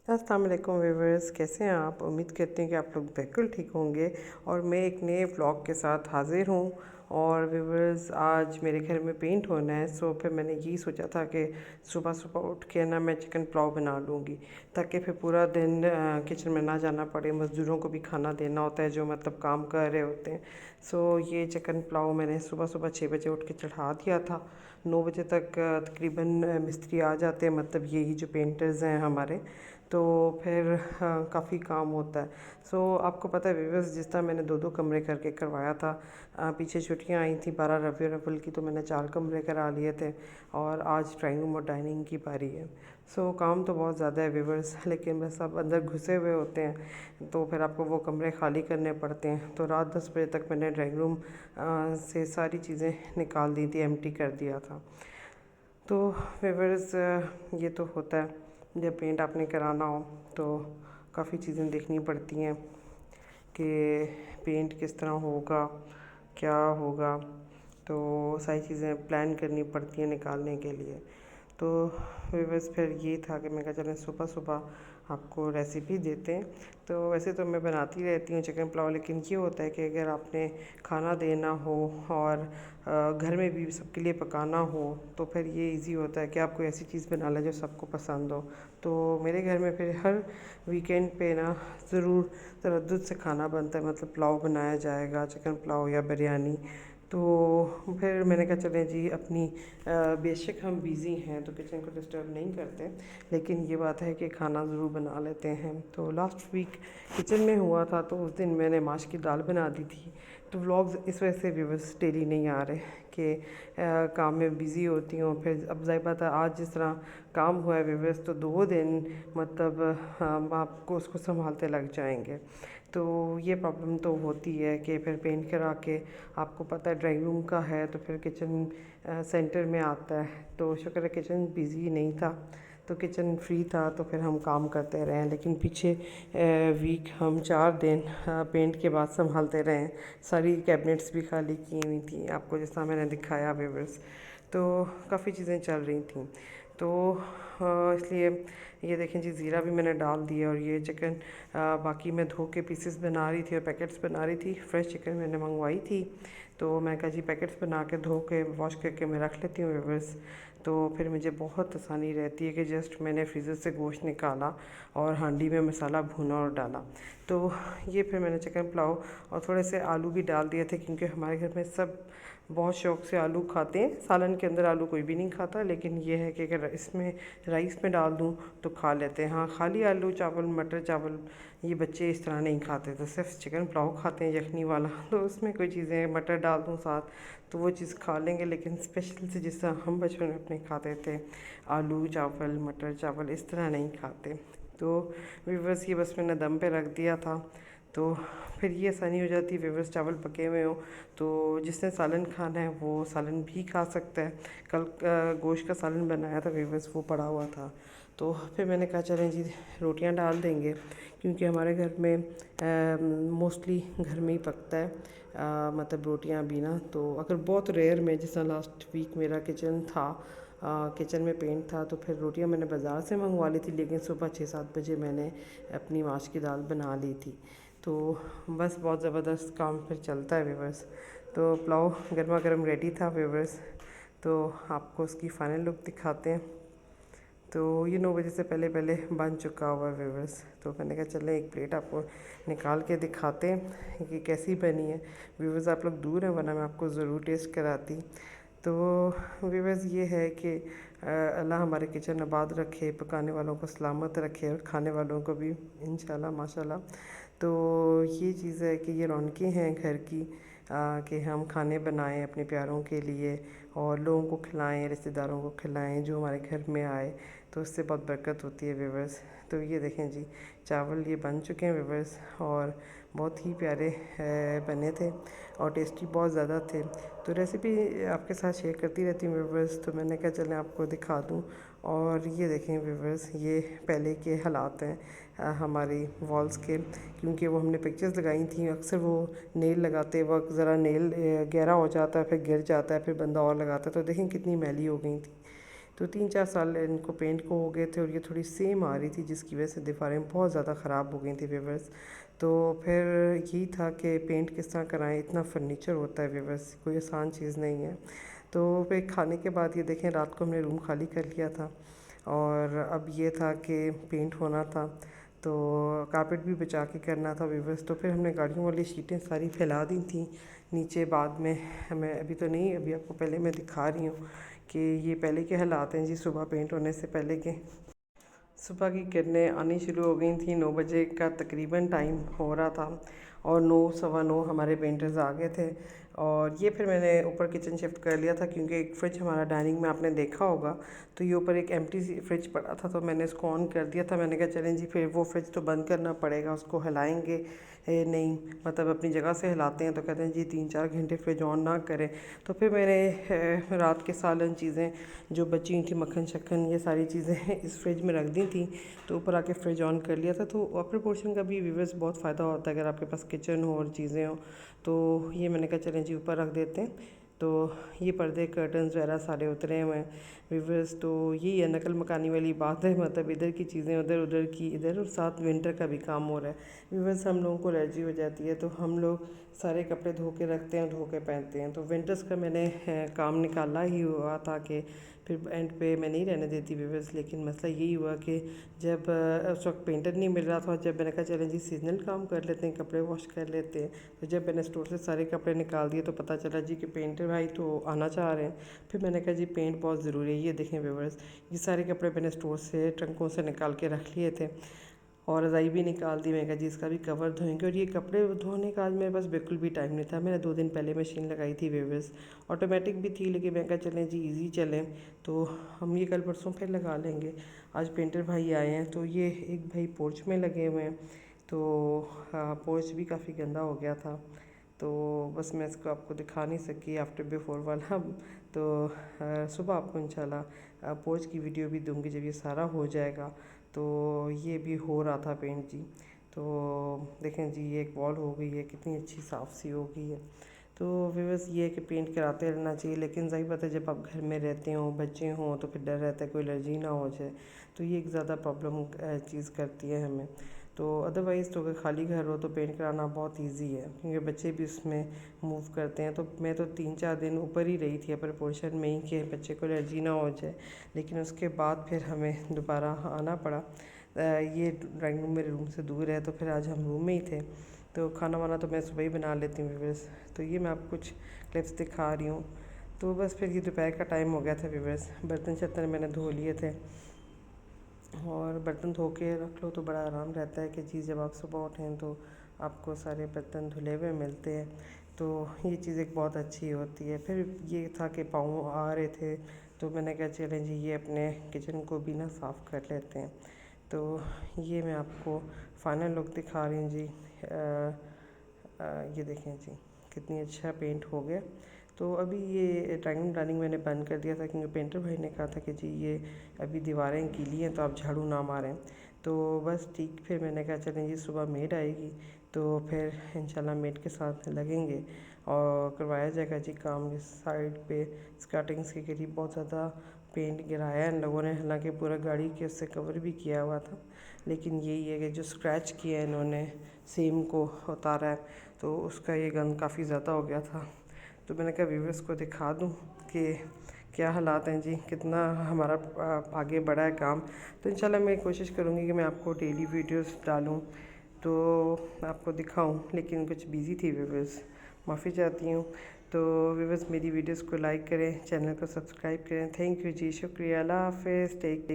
अस्सलाम वालेकुम व्यूवर्स, कैसे हैं आप? उम्मीद करते हैं कि आप लोग बिल्कुल ठीक होंगे। और मैं एक नए व्लॉग के साथ हाज़िर हूँ। और व्यूवर्स, आज मेरे घर में पेंट होना है, सो फिर मैंने यही सोचा था कि सुबह सुबह उठ के ना मैं चिकन पुलाव बना लूँगी, ताकि फिर पूरा दिन किचन में ना जाना पड़े। मज़दूरों को भी खाना देना होता है जो मतलब काम कर रहे होते हैं। सो ये चिकन पुलाव मैंने सुबह सुबह 6 बजे उठ के चढ़ा दिया था। 9 बजे तक तकरीबन मिस्त्री आ जाते हैं, मतलब यही जो पेंटर्स हैं हमारे। तो फिर काफ़ी काम होता है। सो आपको पता है व्यूअर्स, जिस तरह मैंने दो दो कमरे करके करवाया था। पीछे छुट्टियां आई थी 12 रबी अव्वल की, तो मैंने 4 कमरे करा लिए थे। और आज ड्राइंग रूम और डाइनिंग की बारी है। सो काम तो बहुत ज़्यादा है व्यूअर्स, लेकिन बस आप अंदर घुसे हुए होते हैं तो फिर आपको वो कमरे खाली करने पड़ते हैं। तो रात 10 बजे तक मैंने ड्राइंग रूम से सारी चीज़ें निकाल दी थी, एम्प्टी कर दिया था। तो व्यूअर्स, ये तो होता है जब पेंट आपने कराना हो, तो काफ़ी चीज़ें देखनी पड़ती हैं कि पेंट किस तरह होगा, क्या होगा। तो सारी चीज़ें प्लान करनी पड़ती हैं निकालने के लिए। तो बस फिर ये था कि मैं कहा चलें सुबह सुबह आपको रेसिपी देते हैं। तो वैसे तो मैं बनाती रहती हूँ चिकन पुलाव, लेकिन ये होता है कि अगर आपने खाना देना हो और घर में भी सबके लिए पकाना हो, तो फिर ये इजी होता है कि आप कोई ऐसी चीज़ बना लें जो सबको पसंद हो। तो मेरे घर में फिर हर वीकेंड पे ना ज़रूर तरद्दुत से खाना बनता है, मतलब पुलाव बनाया जाएगा, चिकन पुलाव या बिरयानी। तो फिर मैंने कहा चलें जी, अपनी बेशक हम बिज़ी हैं तो किचन को डिस्टर्ब नहीं करते, लेकिन ये बात है कि खाना ज़रूर बना लेते हैं। तो लास्ट वीक किचन में हुआ था, तो उस दिन मैंने माश की दाल बना दी थी। तो व्लॉग्स इस वजह से व्यूअर्स डेली नहीं आ रहे कि काम में बिज़ी होती हूँ। फिर अब ज़ाहिर बात है, आज जिस तरह काम हुआ है व्यूअर्स, तो 2 दिन मतलब हम आपको उसको संभालते लग जाएंगे। तो ये प्रॉब्लम तो होती है कि फिर पेंट करा के, आपको पता है ड्राइंग रूम का है, तो फिर किचन सेंटर में आता है। तो शुक्र है किचन बिज़ी नहीं था, तो किचन फ्री था, तो फिर हम काम करते रहे। लेकिन पीछे वीक हम 4 दिन पेंट के बाद संभालते रहे। सारी कैबिनेट्स भी खाली की हुई थी, आपको जिस तरह मैंने दिखाया व्यूअर्स। तो काफ़ी चीज़ें चल रही थी। तो इसलिए ये देखें जी, ज़ीरा भी मैंने डाल दिया। और ये चिकन बाकी मैं धो के पीसेस बना रही थी और पैकेट्स बना रही थी। फ्रेश चिकन मैंने मंगवाई थी, तो मैं कहा जी पैकेट्स बना के धो के वॉश करके मैं रख लेती हूँ व्यूअर्स। तो फिर मुझे बहुत आसानी रहती है कि जस्ट मैंने फ्रीज़र से गोश्त निकाला और हांडी में मसाला भुना और डाला। तो ये फिर मैंने चिकन पुलाव और थोड़े से आलू भी डाल दिए थे, क्योंकि हमारे घर में सब बहुत शौक़ से आलू खाते हैं। सालन के अंदर आलू कोई भी नहीं खाता, लेकिन ये है कि अगर इसमें राइस में डाल दूँ तो खा लेते हैं। हाँ, खाली आलू चावल, मटर चावल ये बच्चे इस तरह नहीं खाते, तो सिर्फ चिकन पुलाव खाते हैं यखनी वाला। तो उसमें कोई चीज़ें मटर डाल दूँ साथ तो वो चीज़ खा लेंगे, लेकिन स्पेशल से जिस तरह हम बचपन में अपने खाते थे, आलू चावल मटर चावल, इस तरह नहीं खाते। तो व्यूअर्स, ये बस मैंने दम पे रख दिया था, तो फिर ये आसानी हो जाती है व्यूअर्स। चावल पके हुए हो तो जिसने सालन खाना है वो सालन भी खा सकता है। कल गोश्त का सालन बनाया था व्यूअर्स, वो पड़ा हुआ था। तो फिर मैंने कहा चलें जी, रोटियां डाल देंगे, क्योंकि हमारे घर में मोस्टली घर में ही पकता है, मतलब रोटियां भी ना। तो अगर बहुत रेयर में, जैसा लास्ट वीक मेरा किचन था, किचन में पेंट था, तो फिर रोटियां मैंने बाज़ार से मंगवा ली थी, लेकिन सुबह 6-7 बजे मैंने अपनी माश की दाल बना ली थी। तो बस बहुत ज़बरदस्त काम फिर चलता है व्यूअर्स। तो पुलाव गर्मा गर्म रेडी था व्यूअर्स, तो आपको उसकी फ़ाइनल लुक दिखाते हैं। तो ये 9 बजे से पहले पहले बन चुका हुआ है व्यूअर्स। तो मैंने कहा चलें एक प्लेट आपको निकाल के दिखाते हैं कि कैसी बनी है। व्यूअर्स, आप लोग दूर हैं, वरना मैं आपको ज़रूर टेस्ट कराती। तो व्यूअर्स, ये है कि अल्लाह हमारे किचन आबाद रखे, पकाने वालों को सलामत रखे और खाने वालों को भी इंशाल्लाह माशाल्लाह। तो ये चीज़ है कि ये रौनकें हैं घर की, कि हम खाने बनाएं अपने प्यारों के लिए और लोगों को खिलाएं, रिश्तेदारों को खिलाएं जो हमारे घर में आए, तो उससे बहुत बरकत होती है व्यूअर्स। तो ये देखें जी, चावल ये बन चुके हैं व्यूअर्स, और बहुत ही प्यारे बने थे और टेस्टी बहुत ज़्यादा थे। तो रेसिपी आपके साथ शेयर करती रहती हूँ व्यूअर्स, तो मैंने कहा चलें आपको दिखा दूँ। और ये देखें व्यूअर्स, ये पहले के हालात हैं हमारी वॉल्स के, क्योंकि वो हमने पिक्चर्स लगाई थी। अक्सर वो नेल लगाते वक्त ज़रा नेल गहरा हो जाता है, फिर गिर जाता है, फिर बंदा और लगाता है, तो देखें कितनी मैली हो गई थी। तो 3-4 साल इनको पेंट को हो गए थे और ये थोड़ी सेम आ रही थी, जिसकी वजह से दीवारें बहुत ज़्यादा ख़राब हो गई थी व्यूअर्स। तो फिर यही था कि पेंट किस तरह कराएं, इतना फर्नीचर होता है व्यूअर्स, कोई आसान चीज़ नहीं है। तो फिर खाने के बाद ये देखें, रात को हमने रूम खाली कर लिया था और अब ये था कि पेंट होना था, तो कारपेट भी बचा के करना था व्यूअर्स। तो फिर हमने गाड़ियों वाली शीटें सारी फैला दी थी नीचे। बाद में हमें अभी तो नहीं, अभी आपको पहले मैं दिखा रही हूँ कि ये पहले के हालात हैं जी, सुबह पेंट होने से पहले के। सुबह की किरणें आनी शुरू हो गई थी, 9 बजे का तकरीबन टाइम हो रहा था और 9 सवा 9 हमारे पेंटर्स आ गए थे। और ये फिर मैंने ऊपर किचन शिफ्ट कर लिया था, क्योंकि एक फ्रिज हमारा डाइनिंग में आपने देखा होगा, तो ये ऊपर एक एम्प्टी सी फ्रिज पड़ा था, तो मैंने इसको ऑन कर दिया था। मैंने कहा चलें जी, फिर वो फ्रिज तो बंद करना पड़ेगा, उसको हिलाएंगे नहीं, मतलब अपनी जगह से हिलाते हैं तो कहते हैं जी 3-4 घंटे फ्रिज ऑन ना करें। तो फिर मैंने रात के सालन चीज़ें जो बची हुई थी, मक्खन शक्खन, ये सारी चीज़ें इस फ्रिज में रख दी थी, तो ऊपर आके फ्रिज ऑन कर लिया था। तो अपर पोर्शन का भी व्यूअर्स बहुत फ़ायदा होता है अगर आपके पास किचन हो और चीज़ें हो। तो ये मैंने कहा चलें जी ऊपर रख देते हैं। तो ये पर्दे कर्टन्स वगैरह सारे उतरे हुए हैं व्यूअर्स। तो यही है नकल मकानी वाली बात है, मतलब इधर की चीज़ें उधर, उधर की इधर, और साथ विंटर का भी काम हो रहा है व्यूअर्स। हम लोगों को एलर्जी हो जाती है, तो हम लोग सारे कपड़े धो के रखते हैं, धो के पहनते हैं। तो विंटर्स का मैंने काम निकाला ही हुआ था कि फिर एंड पे मैं नहीं रहने देती व्यूअर्स। लेकिन मसला यही हुआ कि जब उस वक्त पेंटर नहीं मिल रहा था, जब मैंने कहा चलें जी सीजनल काम कर लेते हैं, कपड़े वॉश कर लेते हैं, तो जब मैंने स्टोर से सारे कपड़े निकाल दिए तो पता चला जी कि पेंटर भाई तो आना चाह रहे हैं। फिर मैंने कहा जी पेंट बहुत ज़रूरी है। ये देखें व्यूअर्स, ये सारे कपड़े मैंने स्टोर से ट्रंकों से निकाल के रख लिए थे और रज़ाई भी निकाल दी। मैं कहा जी इसका भी कवर धोएंगे। और ये कपड़े धोने का आज मेरे पास बिल्कुल भी टाइम नहीं था। मैंने 2 दिन पहले मशीन लगाई थी व्यूअर्स, ऑटोमेटिक भी थी, लेकिन मैं कहा चलें जी इजी चलें, तो हम ये कल परसों फिर लगा लेंगे। आज पेंटर भाई आए हैं, तो ये एक भाई पोर्च में लगे हुए हैं, तो पोर्च भी काफ़ी गंदा हो गया था, तो बस मैं इसको आपको दिखा नहीं सकी आफ्टर बिफोर वाला। तो सुबह आपको इंशाल्लाह पोर्च की वीडियो भी दूंगी जब ये सारा हो जाएगा। तो ये भी हो रहा था पेंट जी। तो देखें जी, ये एक वॉल हो गई है, कितनी अच्छी साफ़ सी हो गई है। तो व्यूअर्स ये है कि पेंट कराते रहना चाहिए, लेकिन ज़ाहिर बात है जब आप घर में रहते हो, बच्चे हों, तो फिर डर रहता है कोई एलर्जी ना हो जाए, तो ये एक ज़्यादा प्रॉब्लम चीज़ करती है हमें। तो अदरवाइज़ तो अगर खाली घर हो तो पेंट कराना बहुत इजी है, क्योंकि बच्चे भी उसमें मूव करते हैं। तो मैं तो 3-4 दिन ऊपर ही रही थी अपर पोर्शन में ही कि बच्चे को एलर्जी ना हो जाए, लेकिन उसके बाद फिर हमें दोबारा आना पड़ा। ये ड्राइंग रूम मेरे रूम से दूर है, तो फिर आज हम रूम में ही थे। तो खाना वाना तो मैं सुबह ही बना लेती हूँ व्यूअर्स। तो ये मैं आपको कुछ क्लिप्स दिखा रही हूँ। तो बस फिर ये दोपहर का टाइम हो गया था व्यूअर्स, बर्तन शर्तन मैंने धो लिए थे, और बर्तन धो के रख लो तो बड़ा आराम रहता है कि जी जब आप सुबह उठें तो आपको सारे बर्तन धुले हुए मिलते हैं। तो ये चीज़ एक बहुत अच्छी होती है। फिर ये था कि पाँव आ रहे थे, तो मैंने कहा चलें जी ये अपने किचन को भी ना साफ़ कर लेते हैं। तो ये मैं आपको फाइनल लुक दिखा रही हूँ जी। ये देखें जी कितनी अच्छा पेंट हो गया। तो अभी ये ड्राइंग मैंने बंद कर दिया था, क्योंकि पेंटर भाई ने कहा था कि जी ये अभी दीवारें गीली हैं तो आप झाड़ू ना मारें। तो बस ठीक, फिर मैंने कहा चलें जी सुबह मेड आएगी तो फिर इंशाल्लाह मेड के साथ लगेंगे और करवाया जाएगा जी काम। इस साइड पे स्कर्टिंग्स के करीब बहुत ज़्यादा पेंट गिराया इन लोगों ने, हालांकि पूरा गाड़ी के उससे कवर भी किया हुआ था, लेकिन यही है कि जो स्क्रैच किया है इन्होंने सेम को उतारा है, तो उसका ये गंद काफ़ी ज़्यादा हो गया था। तो मैंने कहा व्यूअर्स को दिखा दूं कि क्या हालात हैं जी, कितना हमारा आगे बढ़ा है काम। तो इंशाल्लाह मैं कोशिश करूँगी कि मैं आपको डेली वीडियोस डालूं, तो आपको दिखाऊं, लेकिन कुछ बिज़ी थी व्यूअर्स, माफ़ी चाहती हूँ। तो व्यूअर्स मेरी वीडियोस को लाइक करें, चैनल को सब्सक्राइब करें। थैंक यू जी, शुक्रिया, अल्लाह हाफ़िज़, टेक